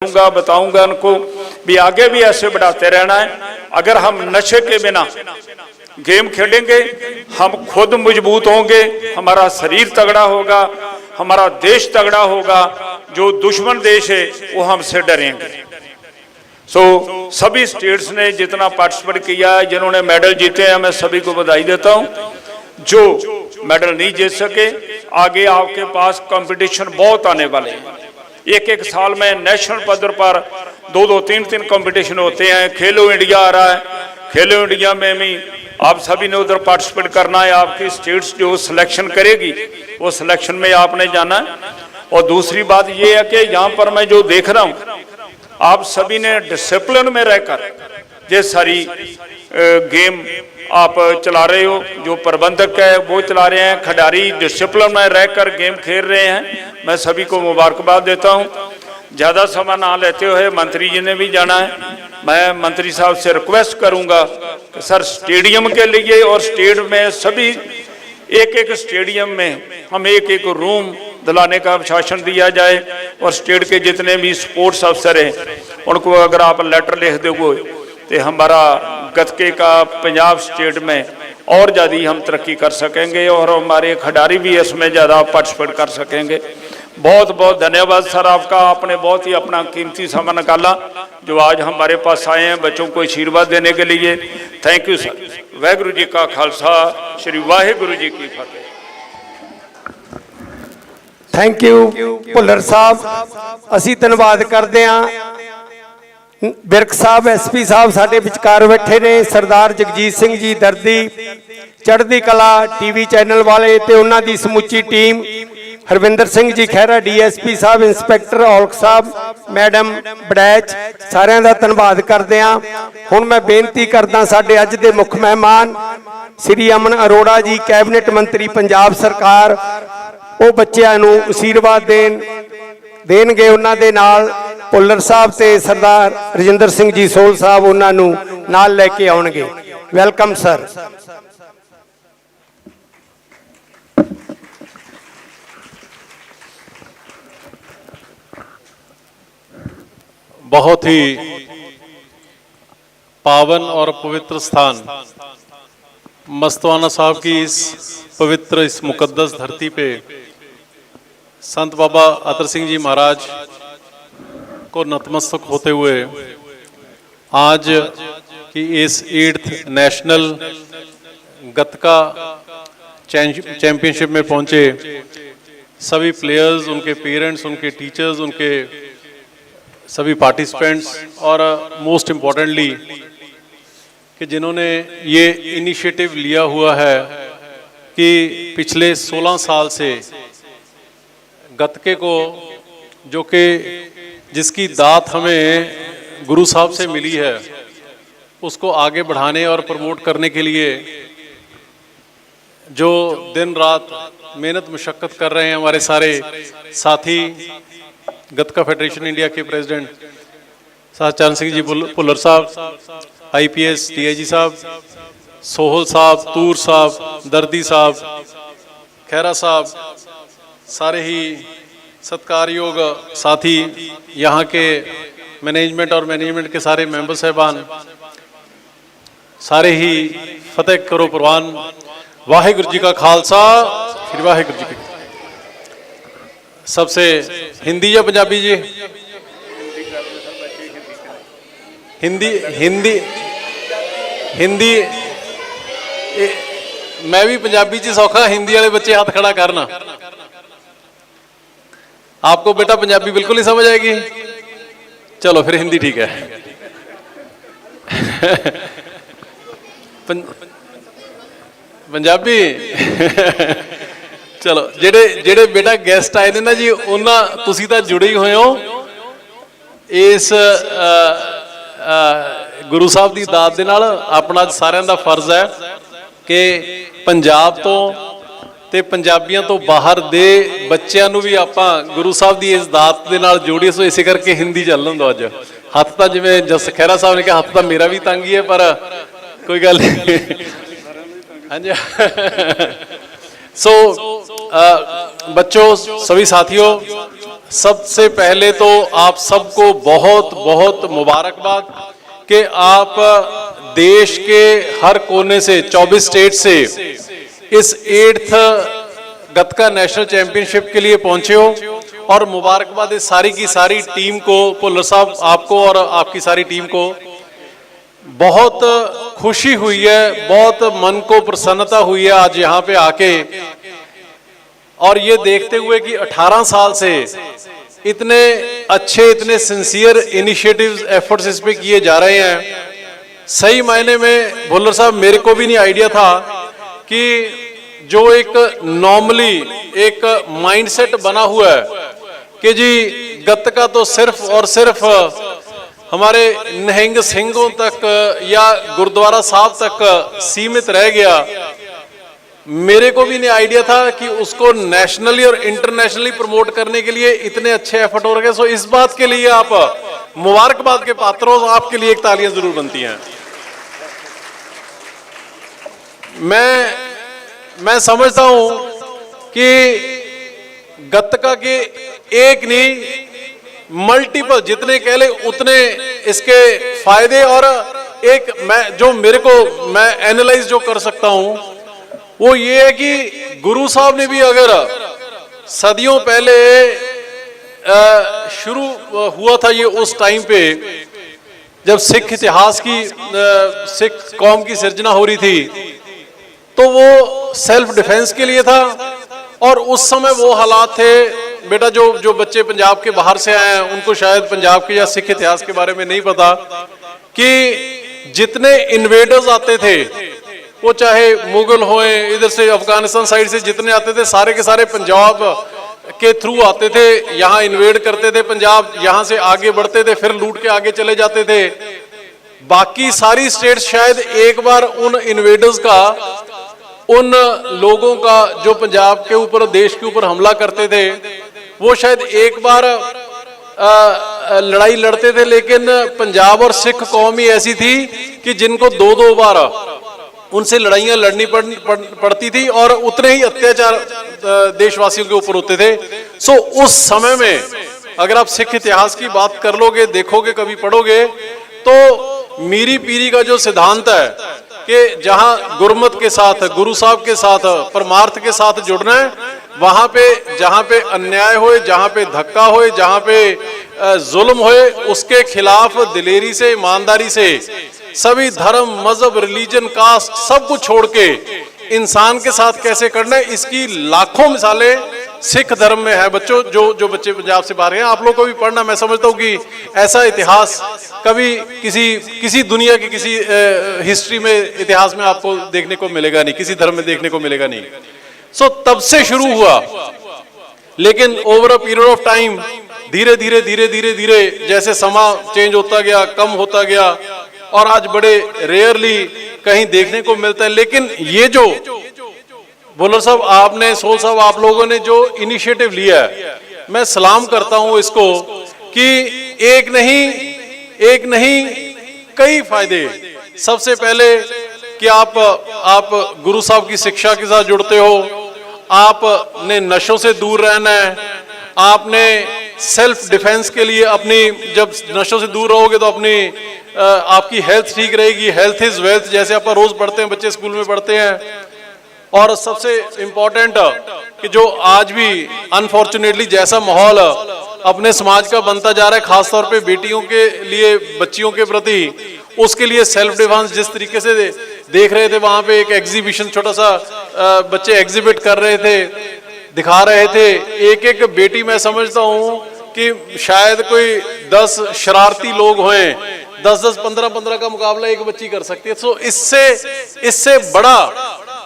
समझाऊंगा, बताऊंगा उनको भी आगे भी ऐसे बढ़ाते रहना है। अगर हम नशे के बिना गेम खेलेंगे, हम खुद मजबूत होंगे, हमारा शरीर तगड़ा होगा, हमारा देश तगड़ा होगा, जो दुश्मन देश है वो हमसे डरेंगे। सभी स्टेट्स ने जितना पार्टिसिपेट किया है, जिन्होंने मेडल जीते हैं, मैं सभी को बधाई देता हूं। जो मेडल नहीं जीत सके, आगे आपके पास कंपटीशन बहुत आने वाले हैं। एक एक साल में नेशनल पद्धर पर 2-2, 3-3 कंपटीशन होते हैं। खेलो इंडिया आ रहा है, खेलो इंडिया में भी आप सभी ने उधर पार्टिसिपेट करना है। आपकी स्टेट्स जो सिलेक्शन करेगी वो सिलेक्शन में आपने जाना है। और दूसरी बात ये है कि यहाँ पर मैं जो देख रहा हूँ, आप सभी ने डिसिप्लिन में रहकर ये सारी गेम आप चला रहे हो। जो प्रबंधक है वो चला रहे हैं, खिलाड़ी डिसिप्लिन में रहकर गेम खेल रहे हैं। मैं सभी को मुबारकबाद देता हूं। ज़्यादा समय ना लेते हुए मंत्री जी ने भी जाना है। मैं मंत्री साहब से रिक्वेस्ट करूंगा कि सर स्टेडियम के लिए और स्टेट में सभी एक एक स्टेडियम में हम एक एक रूम दिलाने का शासन दिया जाए। और स्टेट के जितने भी स्पोर्ट्स अफसर हैं उनको अगर आप लेटर लिख दोगे तो हमारा गतके का पंजाब स्टेट में और ज़्यादा हम तरक्की कर सकेंगे और हमारे खिलाड़ी भी इसमें ज़्यादा पार्टिसिपेट कर सकेंगे। बहुत बहुत धन्यवाद सर आपका। आपने बहुत ही अपना कीमती समय निकाला जो आज हमारे पास आए हैं बच्चों को आशीर्वाद देने के लिए। Thank you sir. Waheguru ji का खालसा, श्री वाहिगुरू जी की फतेह। थैंक यू भुल्लर साहब। असी धन्यवाद करते हैं बिरक साहब, SP साहब साडे विचकार बैठे ने, सरदार जगजीत सिंह जी दर्दी, चढ़दी कला TV चैनल वाले ते उन्हां दी समुची टीम, हरविंदर सिंह जी खैरा DSP साहब, इंस्पैक्टर औलख साहब, मैडम बड़ैच, सारिਆਂ ਦਾ ਧੰਨਵਾਦ करते हैं। हुण मैं बेनती करदा साडे अज दे मुख मेहमान श्री अमन अरोड़ा जी, कैबिनेट मंत्री पंजाब सरकार, वो बच्चों नूं आशीर्वाद देणगे। उन्हां दे नाल भुल्लर साहब ते सरदार रजिंदर सिंह जी सोल साहब उन्हां नूं नाल लैके आउणगे। Welcome sir. बहुत ही पावन और पवित्र स्थान मस्तवाना साहब की इस पवित्र इस मुकद्दस धरती पे संत बाबा अतर सिंह जी महाराज को नतमस्तक होते हुए आज की इस 8th नेशनल गतका चैंपियनशिप में पहुंचे सभी प्लेयर्स, उनके पेरेंट्स, उनके टीचर्स, उनके सभी पार्टिसिपेंट्स और मोस्ट इम्पॉर्टेंटली कि जिन्होंने ये इनिशिएटिव लिया हुआ है कि पिछले 16 साल से गतके को, जो कि जिसकी दात हमें गुरु साहब से मिली है, उसको आगे बढ़ाने और प्रमोट करने के लिए जो दिन रात मेहनत मुशक्क़त कर रहे हैं हमारे सारे साथी, गतका फेडरेशन इंडिया के प्रेसिडेंट चरण सिंह जी भुल्लर साहब, IPS DIG साहब, सोहल साहब, तूर साहब, दर्दी साहब, खैरा साहब, सारे ही सत्कारयोग साथी, यहाँ के मैनेजमेंट और मैनेजमेंट के सारे मेंबर साहबान, सारे ही फतेह करो प्रवान। वाहिगुरू जी का खालसा, श्री वाहिगुरू जी की। सबसे हिंदी या पंजाबी जी? हिंदी हिंदी हिंदी मैं भी पंजाबी च सौखा, हिंदी वाले बच्चे हाथ खड़ा करना। आपको बेटा पंजाबी बिल्कुल नहीं समझ आएगी? चलो फिर हिंदी ठीक है। पंजाबी चलो जेडे जेडे बेटा गेस्ट आए ने ना जी, उन्होंने तुसी तां जुड़े ही होए हो इस गुरु साहब की दात दे नाल। अपना सारिਆਂ दा फर्ज है कि पंजाब तो ते पंजाबियों तो बाहर दे बच्चों नूं भी आपां गुरु साहब की इस दात दे नाल जोड़ीए। सो इसे करके हिंदी चल रहा अज। हथ तो जिवें जस खैरा साहब ने कहा, हथ तो मेरा भी तंग ही है, पर कोई गल नहीं। हाँ जी। सो बच्चों, सभी साथियों, सबसे पहले तो आप सबको बहुत बहुत मुबारकबाद कि आप देश के हर कोने से 24 स्टेट से इस 8th गतका नेशनल चैंपियनशिप के लिए पहुंचे हो। और मुबारकबाद इस सारी की सारी टीम को, भुल्लर साहब आपको और आपकी सारी टीम को। बहुत खुशी हुई है, बहुत मन को प्रसन्नता हुई है आज यहाँ पे आके, और ये देखते हुए कि 18 साल से इतने अच्छे, इतने सिंसियर इनिशिएटिव्स, एफर्ट्स इस पे किए जा रहे हैं। सही मायने में भुल्लर साहब, मेरे को भी नहीं आइडिया था कि जो एक नॉर्मली एक माइंडसेट बना हुआ है कि जी गतका तो सिर्फ और सिर्फ हमारे निहंग सिंहों तक या गुरुद्वारा साहब तक सीमित रह गया, मेरे को भी नहीं आइडिया था कि उसको नेशनली और इंटरनेशनली प्रमोट करने के लिए इतने अच्छे एफर्ट हो रहे हैं। सो इस बात के लिए आप मुबारकबाद के पात्र हो, आपके लिए एक तालियां जरूर बनती हैं। मैं समझता हूं कि गतका के एक नहीं मल्टीपल, जितने कह ले उतने इसके फायदे, और एक मैं एनालाइज जो कर सकता हूं वो ये है कि गुरु साहब ने भी अगर सदियों पहले शुरू हुआ था ये उस टाइम पे जब सिख इतिहास की, सिख कौम की सिर्जना हो रही थी, तो वो सेल्फ डिफेंस के लिए था। और उस समय वो हालात थे, बेटा जो बच्चे पंजाब के बाहर से आए हैं उनको शायद पंजाब के या सिख इतिहास के बारे में नहीं पता कि जितने इन्वेडर्स आते थे, वो चाहे मुगल होए, इधर से अफगानिस्तान साइड से जितने आते थे, सारे के सारे पंजाब के थ्रू आते थे, यहाँ इन्वेड करते थे पंजाब, यहाँ से आगे बढ़ते थे, फिर लूट के आगे चले जाते थे। बाकी सारी स्टेट्स शायद एक बार उन इन्वेडर्स का, उन लोगों का जो पंजाब के ऊपर, देश के ऊपर हमला करते थे, वो शायद एक बार लड़ाई लड़ते थे, लेकिन पंजाब और सिख कौम ही ऐसी थी कि जिनको दो बार उनसे लड़ाइयां लड़नी पड़ती थी और उतने ही अत्याचार देशवासियों के ऊपर होते थे। सो उस समय में अगर आप सिख इतिहास की बात कर लोगे, देखोगे, कभी पढ़ोगे, तो मीरी पीरी का जो सिद्धांत है कि जहां गुरमत के साथ, गुरु साहब के साथ, परमार्थ के साथ जुड़ना है, वहां पे जहां पे अन्याय होए, जहां पे धक्का होए, जहां पे जुल्म होए, उसके खिलाफ दिलेरी से, ईमानदारी से सभी धर्म, मजहब, रिलीजन, कास्ट सब कुछ छोड़ के इंसान के साथ कैसे करना है, इसकी लाखों मिसालें सिख धर्म में है। बच्चों, जो बच्चे पंजाब से बाहर हैं, आप लोगों को भी पढ़ना, मैं समझता हूँ कि ऐसा इतिहास कभी किसी दुनिया की किसी हिस्ट्री में, इतिहास में आपको देखने को मिलेगा नहीं, किसी धर्म में देखने को मिलेगा नहीं। सो तब से शुरू हुआ, लेकिन over a period of time धीरे धीरे जैसे समा चेंज होता गया, कम होता गया, और आज बड़े रेयरली कहीं देखने को मिलता है। लेकिन ये जो भुल्लर साहब आपने, सोल साहब आप लोगों ने जो इनिशिएटिव लिया है, मैं सलाम करता हूं इसको कि एक नहीं कई फायदे। सबसे पहले कि आप गुरु साहब की शिक्षा के साथ जुड़ते हो, आपने नशों से दूर रहना है, आपने सेल्फ डिफेंस के लिए अपनी, जब नशों से दूर रहोगे तो अपनी आपकी हेल्थ ठीक रहेगी। हेल्थ इज वेल्थ, जैसे आप रोज पढ़ते हैं, बच्चे स्कूल में पढ़ते हैं। और सबसे इंपॉर्टेंट कि जो आज भी अनफॉर्चुनेटली जैसा माहौल अपने समाज का बनता जा रहा है, खासतौर पे बेटियों के लिए, बच्चियों के प्रति, उसके लिए सेल्फ डिफेंस जिस तरीके से देख रहे थे, वहां पे एक एग्जीबिशन, छोटा सा बच्चे एग्जिबिट कर रहे थे, दिखा रहे थे। एक बेटी, मैं समझता हूं कि शायद कोई 10 शरारती लोग हों, 10 15 का मुकाबला एक बच्ची कर सकती है। सो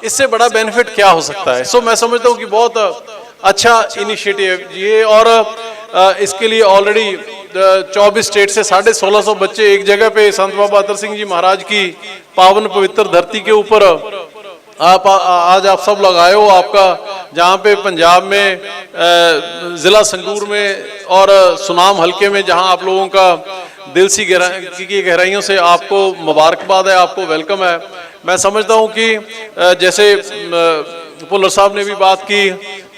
इससे बड़ा बेनिफिट क्या हो सकता है। सो मैं समझता हूं कि बहुत अच्छा इनिशिएटिव ये, और इसके लिए ऑलरेडी 24 स्टेट से 1650 बच्चे एक जगह पे संत बाबा अतर सिंह जी महाराज की पावन पवित्र धरती के ऊपर आज आप सब लोग आए हो। आपका जहाँ पे पंजाब में, जिला संगरूर में और सुनाम हलके में, जहाँ आप लोगों का दिल की गहराइयों से आपको मुबारकबाद है, आपको वेलकम है। मैं समझता हूँ कि जैसे भुल्लर साहब ने भी बात की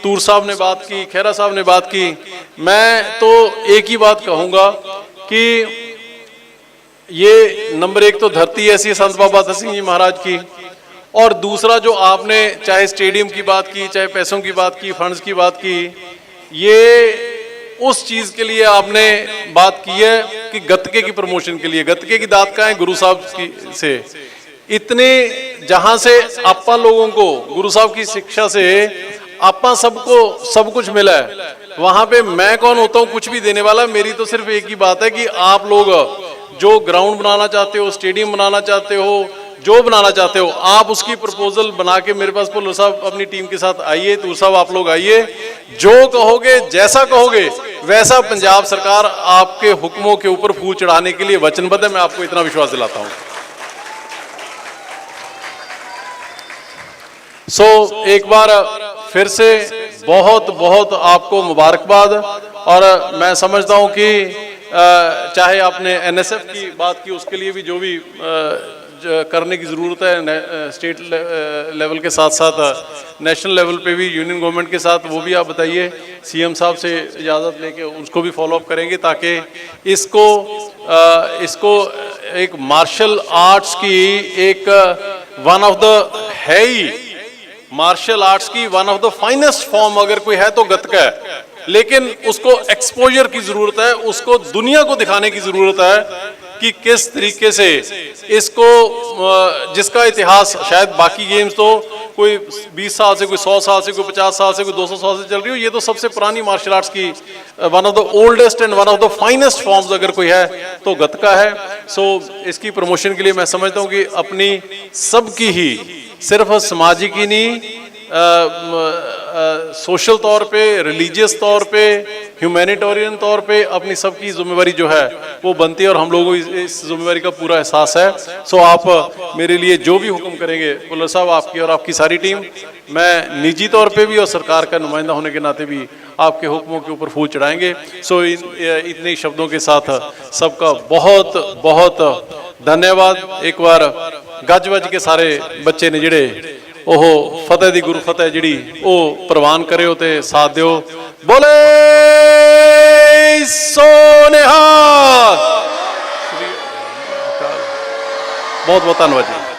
तूर साहब ने बात की, खेरा साहब ने बात की। मैं तो एक ही बात कहूँगा कि ये नंबर एक तो धरती ऐसी है संत बाबा दत्त सिंह जी महाराज की, और दूसरा जो आपने चाहे स्टेडियम की बात की, चाहे पैसों की बात की, फंड्स की बात की, ये उस चीज के लिए आपने बात की है कि गतके की प्रमोशन के लिए। गतके की दादकाएं गुरु साहब की से इतने, जहां से आपा लोगों को गुरु साहब की शिक्षा से आपा सबको सब कुछ मिला है, वहां पे मैं कौन होता हूं कुछ भी देने वाला। मेरी तो सिर्फ एक ही बात है कि आप लोग जो ग्राउंड बनाना चाहते हो, स्टेडियम बनाना चाहते हो, जो बनाना चाहते हो, आप उसकी प्रपोजल बना के मेरे पास पुल्लर साहब अपनी टीम के साथ आइए, तूर साहब आप लोग आइए, जो कहोगे जैसा कहोगे वैसा पंजाब सरकार आपके हुक्मों के ऊपर फूल चढ़ाने के लिए वचनबद्ध है। मैं आपको इतना विश्वास दिलाता हूं। एक बार फिर से बहुत बहुत आपको मुबारकबाद। और मैं समझता हूं कि चाहे आपने एनएसएफ की बात की, उसके लिए भी जो भी करने की ज़रूरत है स्टेट लेवल के साथ साथ नेशनल लेवल पे भी यूनियन गवर्नमेंट के साथ, वो भी आप बताइए। सीएम साहब से इजाज़त लेके उसको भी फॉलो अप करेंगे ताकि इसको एक मार्शल आर्ट्स की एक वन ऑफ द है ही मार्शल आर्ट्स की one of the finest form अगर कोई है तो गतका है, लेकिन उसको एक्सपोजर की जरूरत है, उसको दुनिया को दिखाने की जरूरत है कि किस तरीके से इसको, जिसका इतिहास शायद बाकी गेम्स तो कोई 20 साल से, कोई 100 साल से, कोई 50 साल से, कोई 200 साल से चल रही हो, ये तो सबसे पुरानी मार्शल आर्ट्स की one of the oldest and one of the finest forms अगर कोई है तो गतका है। इसकी प्रमोशन के लिए मैं समझता हूँ कि अपनी सबकी ही, सिर्फ सामाजिक ही नहीं, सोशल तौर पे, रिलीजियस तौर पे, ह्यूमैनिटेरियन तौर पे अपनी सबकी जिम्मेवारी जो है वो बनती है, और हम लोगों को इस जिम्मेवारी का पूरा एहसास है। आप मेरे लिए जो भी हुक्म करेंगे पुल्लर साहब, आपकी और आपकी सारी टीम, मैं निजी तौर पे भी और सरकार का नुमाइंदा होने के नाते भी आपके हुक्मों के ऊपर फूल चढ़ाएंगे। इतने शब्दों के साथ सबका बहुत बहुत धन्यवाद। एक बार गज वज के सारे बच्चे ने जिहड़े ओह फतेह दी गुरु फतेह जिहड़ी ओ प्रवान करे हो ते साथ दिओ। बोले सोनिहाल। बहुत बहुत धन्यवाद जी।